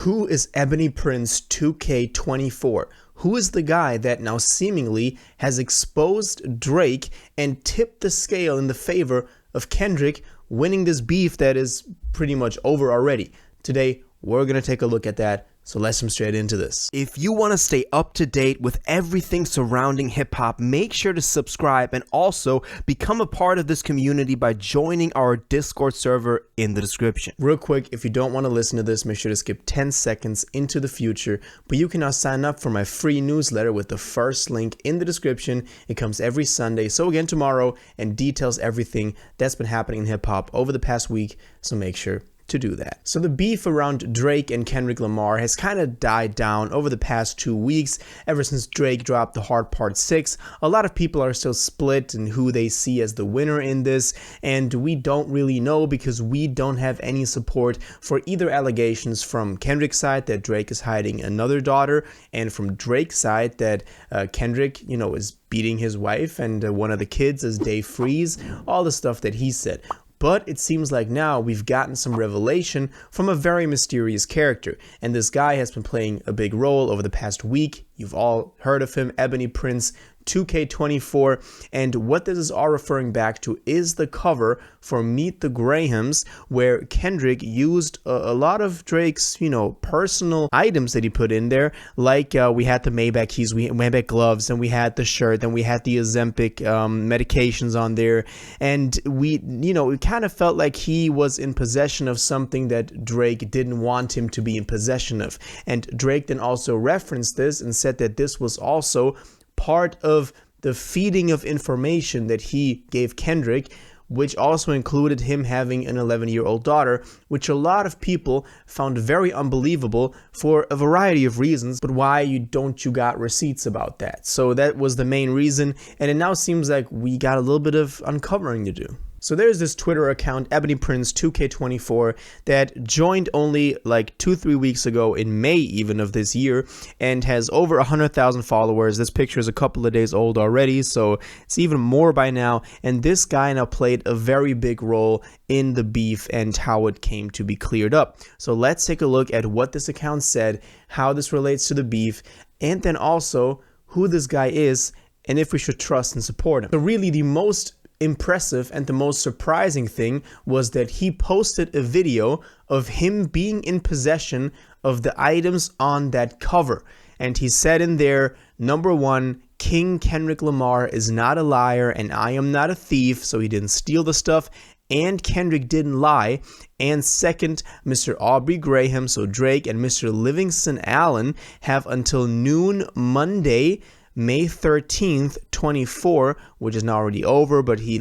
Who is EBONYPRINCE2K24? Who is the guy that now seemingly has exposed Drake and tipped the scale in the favor of Kendrick winning this beef that is pretty much over already? Today, we're going to take a look at that. So let's jump straight into this. If you want to stay up to date with everything surrounding hip hop, make sure to subscribe and also become a part of this community by joining our Discord server in the description. Real quick, if you don't want to listen to this, make sure to skip 10 seconds into the future, but you can now sign up for my free newsletter with the first link in the description. It comes every Sunday, so again tomorrow, and details everything that's been happening in hip hop over the past week, so make sure to do that. So the beef around Drake and Kendrick Lamar has kind of died down over the past 2 weeks. Ever since Drake dropped The Hard Part 6, a lot of people are still split in who they see as the winner in this, and we don't really know because we don't have any support for either allegations from Kendrick's side that Drake is hiding another daughter, and from Drake's side that Kendrick, is beating his wife and one of the kids is Dave Freeze, all the stuff that he said. But it seems like now we've gotten some revelation from a very mysterious character, and this guy has been playing a big role over the past week. You've all heard of him, EBONYPRINCE2K24, and what this is all referring back to is the cover for Meet the Grahams, where Kendrick used a lot of Drake's, personal items that he put in there, like we had the Maybach keys, we had Maybach gloves, and we had the shirt, and we had the Ozempic medications on there, and it kind of felt like he was in possession of something that Drake didn't want him to be in possession of, and Drake then also referenced this and said that this was also part of the feeding of information that he gave Kendrick, which also included him having an 11-year-old daughter, which a lot of people found very unbelievable for a variety of reasons. But why you got receipts about that? So that was the main reason, and it now seems like we got a little bit of uncovering to do. So there's this Twitter account, EBONYPRINCE2K24, that joined only like 2-3 weeks ago in May even of this year and has over 100,000 followers. This picture is a couple of days old already, so it's even more by now. And this guy now played a very big role in the beef and how it came to be cleared up. So let's take a look at what this account said, how this relates to the beef, and then also who this guy is and if we should trust and support him. So really the most impressive and the most surprising thing was that he posted a video of him being in possession of the items on that cover, and he said in there, number one, King Kendrick Lamar is not a liar and I am not a thief, so he didn't steal the stuff and Kendrick didn't lie. And second, Mr. Aubrey Graham, so Drake, and Mr. Livingston Allen have until noon Monday, May 13th, 24, which is now already over, but he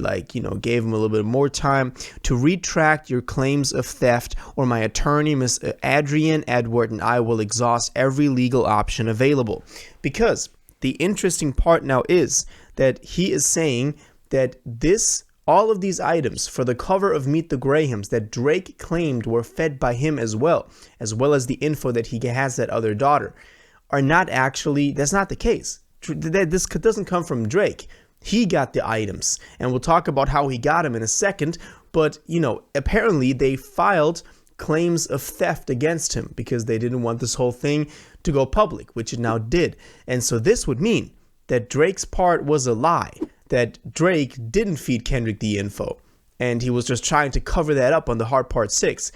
gave him a little bit more time to retract your claims of theft, or my attorney, Miss Adrienne Edward, and I will exhaust every legal option available. Because the interesting part now is that he is saying that all of these items for the cover of Meet the Grahams that Drake claimed were fed by him as well as the info that he has that other daughter, are not actually, that's not the case. This doesn't come from Drake. He got the items, and we'll talk about how he got them in a second, but apparently they filed claims of theft against him because they didn't want this whole thing to go public, which it now did. And so this would mean that Drake's part was a lie, that Drake didn't feed Kendrick the info, and he was just trying to cover that up on The Hard Part 6,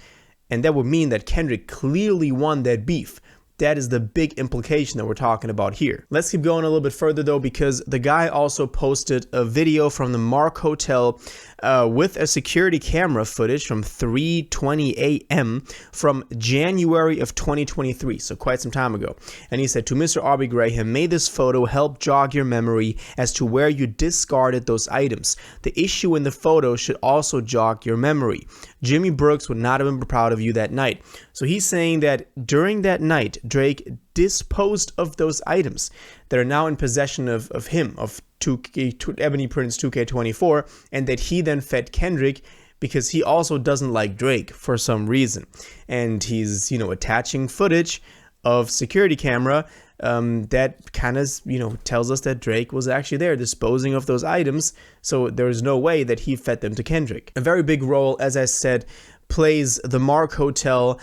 and that would mean that Kendrick clearly won that beef. That is the big implication that we're talking about here. Let's keep going a little bit further though, because the guy also posted a video from the Mark Hotel with a security camera footage from 3:20 a.m. from January of 2023, so quite some time ago. And he said, to Mr. Aubrey Graham, may this photo help jog your memory as to where you discarded those items. The issue in the photo should also jog your memory. Jimmy Brooks would not have been proud of you that night. So he's saying that during that night, Drake disposed of those items that are now in possession of him, of EBONYPRINCE2K24, and that he then fed Kendrick because he also doesn't like Drake for some reason. And he's, attaching footage of security camera that kind of, tells us that Drake was actually there disposing of those items. So there's no way that he fed them to Kendrick. A very big role, as I said, plays the Mark Hotel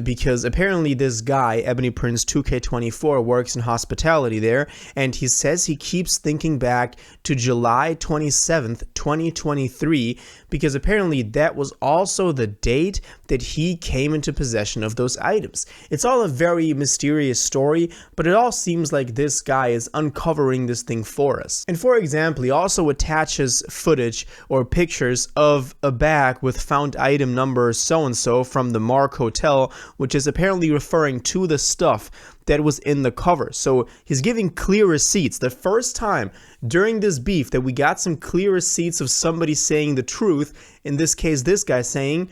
because apparently this guy, EBONYPRINCE2K24, works in hospitality there, and he says he keeps thinking back to July 27th, 2023, because apparently that was also the date that he came into possession of those items. It's all a very mysterious story, but it all seems like this guy is uncovering this thing for us. And for example, he also attaches footage or pictures of a bag with found item number so-and-so from the Mark Hotel, which is apparently referring to the stuff that was in the cover. So he's giving clear receipts. The first time during this beef that we got some clear receipts of somebody saying the truth, in this case this guy saying,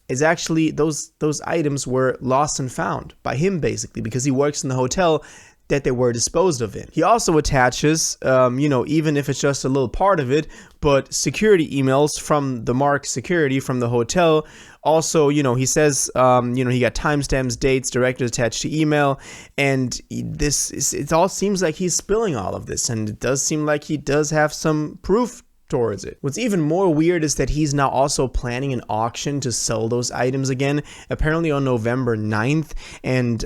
is actually those items were lost and found by him, basically, because he works in the hotel that they were disposed of in. He also attaches, even if it's just a little part of it, but security emails from the Mark security from the hotel. Also, he says, he got timestamps, dates, directly attached to email, and it all seems like he's spilling all of this, and it does seem like he does have some proof towards it. What's even more weird is that he's now also planning an auction to sell those items again, apparently on November 9th, and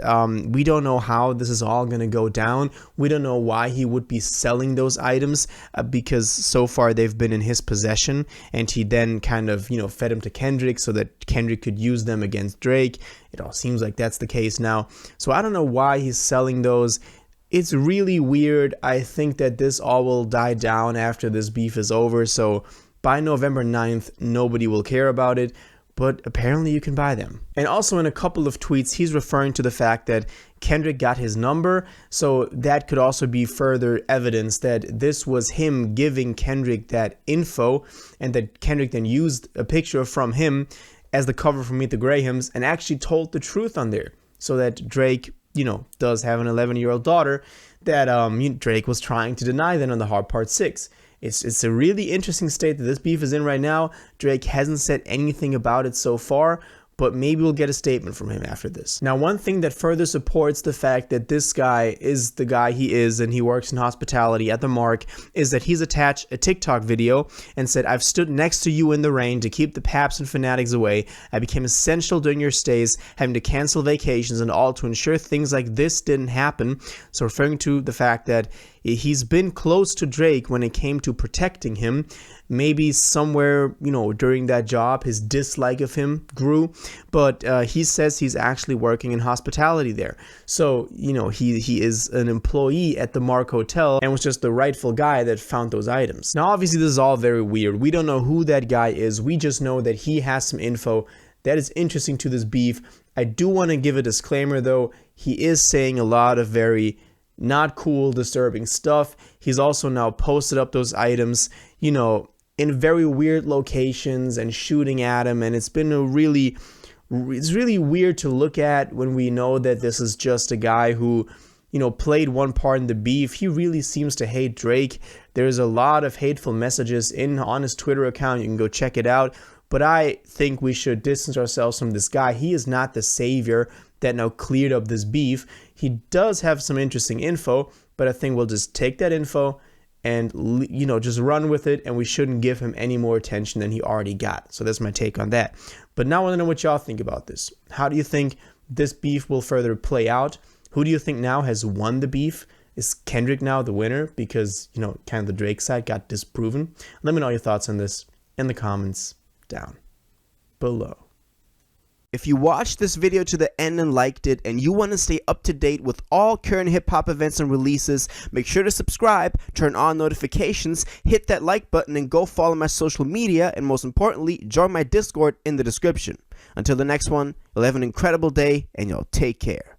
we don't know how this is all going to go down. We don't know why he would be selling those items because so far they've been in his possession, and he then kind of, fed them to Kendrick so that Kendrick could use them against Drake. It all seems like that's the case now. So I don't know why he's selling those. It's really weird. I think that this all will die down after this beef is over. So by November 9th, nobody will care about it, but apparently you can buy them. And also in a couple of tweets, he's referring to the fact that Kendrick got his number. So that could also be further evidence that this was him giving Kendrick that info, and that Kendrick then used a picture from him as the cover for Meet the Grahams and actually told the truth on there, so that Drake does have an 11-year-old daughter that Drake was trying to deny then on the Hard Part 6. It's a really interesting state that this beef is in right now. Drake hasn't said anything about it so far, but maybe we'll get a statement from him after this. Now, one thing that further supports the fact that this guy is the guy he is and he works in hospitality at the Mark is that he's attached a TikTok video and said, "I've stood next to you in the rain to keep the paps and fanatics away. I became essential during your stays, having to cancel vacations and all to ensure things like this didn't happen." So referring to the fact that he's been close to Drake when it came to protecting him. Maybe somewhere, during that job, his dislike of him grew, but he says he's actually working in hospitality there. So, he is an employee at the Mark Hotel and was just the rightful guy that found those items. Now, obviously, this is all very weird. We don't know who that guy is. We just know that he has some info that is interesting to this beef. I do want to give a disclaimer, though. He is saying a lot of very not cool, disturbing stuff. He's also now posted up those items, in very weird locations and shooting at him, and it's really weird to look at when we know that this is just a guy who, played one part in the beef. He really seems to hate Drake. There's a lot of hateful messages on his Twitter account. You can go check it out. But I think we should distance ourselves from this guy. He is not the savior that now cleared up this beef. He does have some interesting info, but I think we'll just take that info and, just run with it, and we shouldn't give him any more attention than he already got. So that's my take on that. But now I want to know what y'all think about this. How do you think this beef will further play out? Who do you think now has won the beef? Is Kendrick now the winner because, kind of the Drake side got disproven? Let me know your thoughts on this in the comments down below. If you watched this video to the end and liked it, and you want to stay up to date with all current hip-hop events and releases, make sure to subscribe, turn on notifications, hit that like button, and go follow my social media, and most importantly, join my Discord in the description. Until the next one, you'll have an incredible day, and y'all take care.